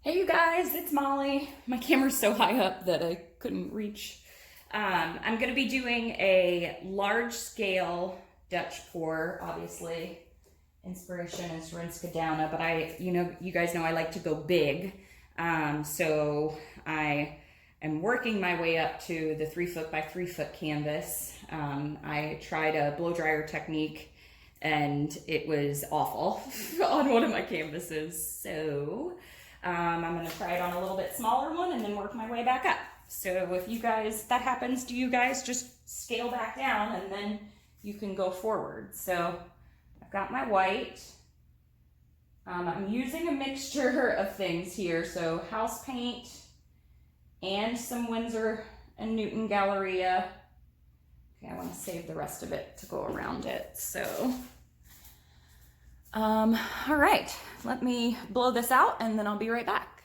Hey you guys, it's Molly. My camera's so high up that I couldn't reach. I'm going to be doing a large scale Dutch pour. Obviously, inspiration is rinske douna, but you guys know I like to go big. So I am working my way up to the 3 foot by 3 foot canvas. I tried a blow dryer technique and it was awful on one of my canvases. So I'm going to try it on a little bit smaller one and then work my way back up. So if that happens to you guys, just scale back down and then you can go forward. So I've got my white. I'm using a mixture of things here. So house paint and some Winsor and Newton Galleria. Okay, I want to save the rest of it to go around it. So all right, let me blow this out and then I'll be right back.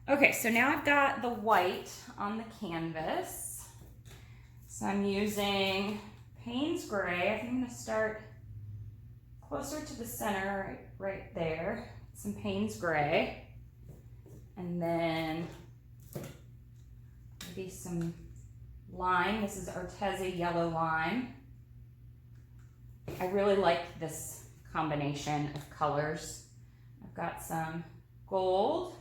Okay, so now I've got the white on the canvas. So I'm using Paynes gray. I think I'm going to start closer to the center, right there. Some Paynes gray. And then maybe some lime. This is ARTISTRY yellow lime. I really like this combination of colors. I've got some gold,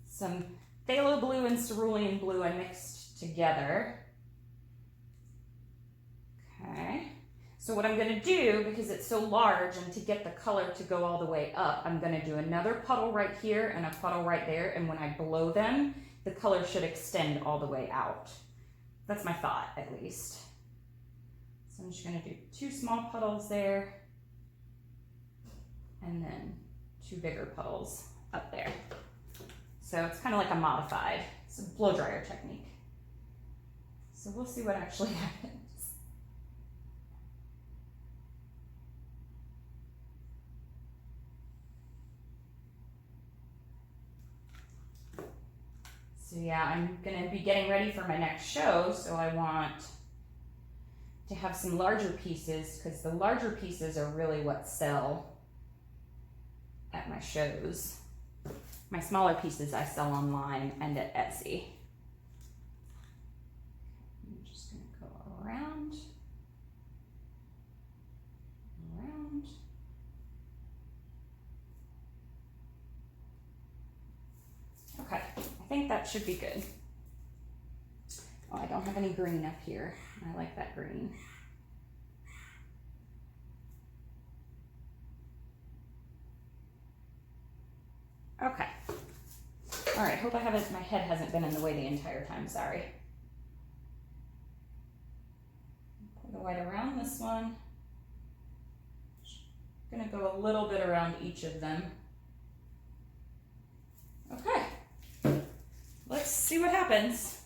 some phthalo blue and cerulean blue I mixed together. Okay, so what I'm going to do, because it's so large and to get the color to go all the way up, I'm going to do another puddle right here and a puddle right there, and when I blow them, the color should extend all the way out. That's my thought, at least. So I'm just going to do 2 small puddles there and then 2 bigger puddles up there. So it's kind of like a modified, it's a blow dryer technique. So we'll see what actually happens. So yeah, I'm going to be getting ready for my next show, so I want to have some larger pieces because the larger pieces are really what sell at my shows. My smaller pieces I sell online and at Etsy. I'm just going to go around. Okay, I think that should be good. Oh, I don't have any green up here. I like that green. Okay. All right, hope my head hasn't been in the way the entire time, sorry. Put the white around this one. Gonna go a little bit around each of them. Okay, let's see what happens.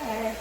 Okay.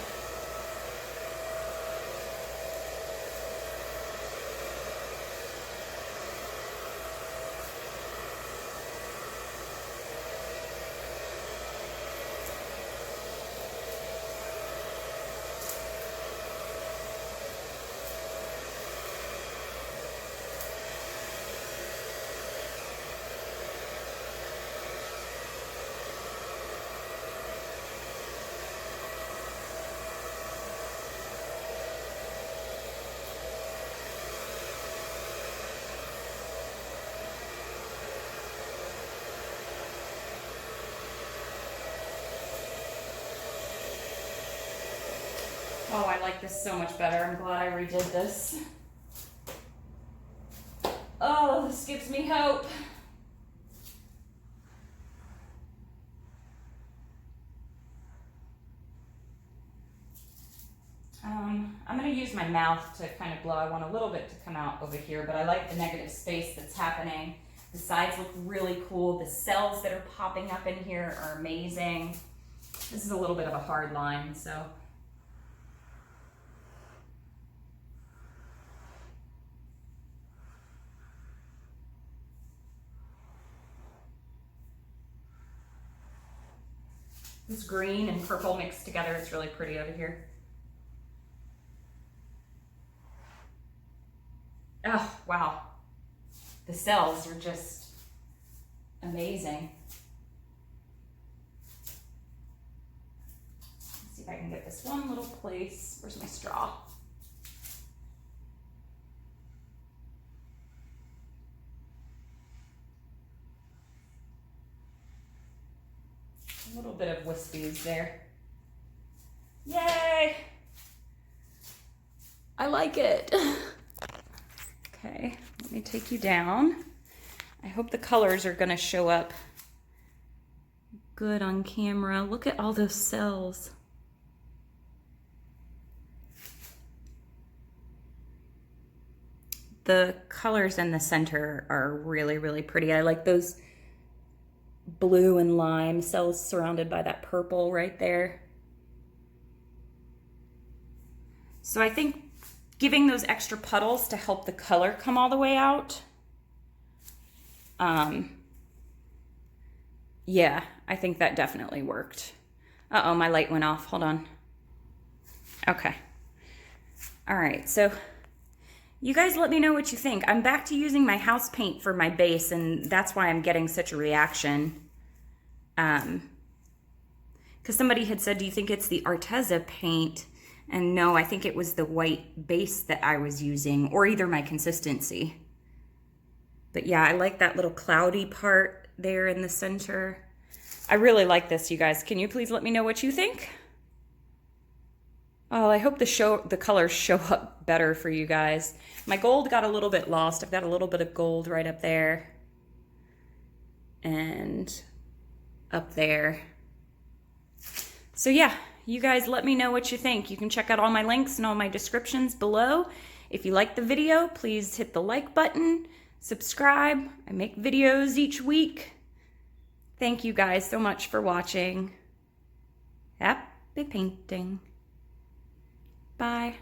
Oh, I like this so much better. I'm glad I redid this. Oh, this gives me hope. I'm going to use my mouth to kind of blow. I want a little bit to come out over here, but I like the negative space that's happening. The sides look really cool. The cells that are popping up in here are amazing. This is a little bit of a hard line, so. This green and purple mixed together, it's really pretty over here. Oh, wow. The cells are just amazing. Let's see if I can get this one little place. Where's my straw? A little bit of wispies there. Yay! I like it. Okay, let me take you down. I hope the colors are gonna show up good on camera. Look at all those cells. The colors in the center are really, really pretty. I like those blue and lime cells surrounded by that purple right there. So I think giving those extra puddles to help the color come all the way out. Yeah, I think that definitely worked. Uh-oh, my light went off. Hold on. Okay. All right, so you guys let me know what you think. I'm back to using my house paint for my base, and that's why I'm getting such a reaction. Because somebody had said, do you think it's the Arteza paint? And no, I think it was the white base that I was using, or either my consistency. But yeah, I like that little cloudy part there in the center. I really like this, you guys. Can you please let me know what you think? Oh, I hope the colors show up better for you guys. My gold got a little bit lost. I've got a little bit of gold right up there. And up there. So yeah, you guys let me know what you think. You can check out all my links and all my descriptions below. If you like the video, please hit the like button, subscribe. I make videos each week. Thank you guys so much for watching. Happy painting. Bye.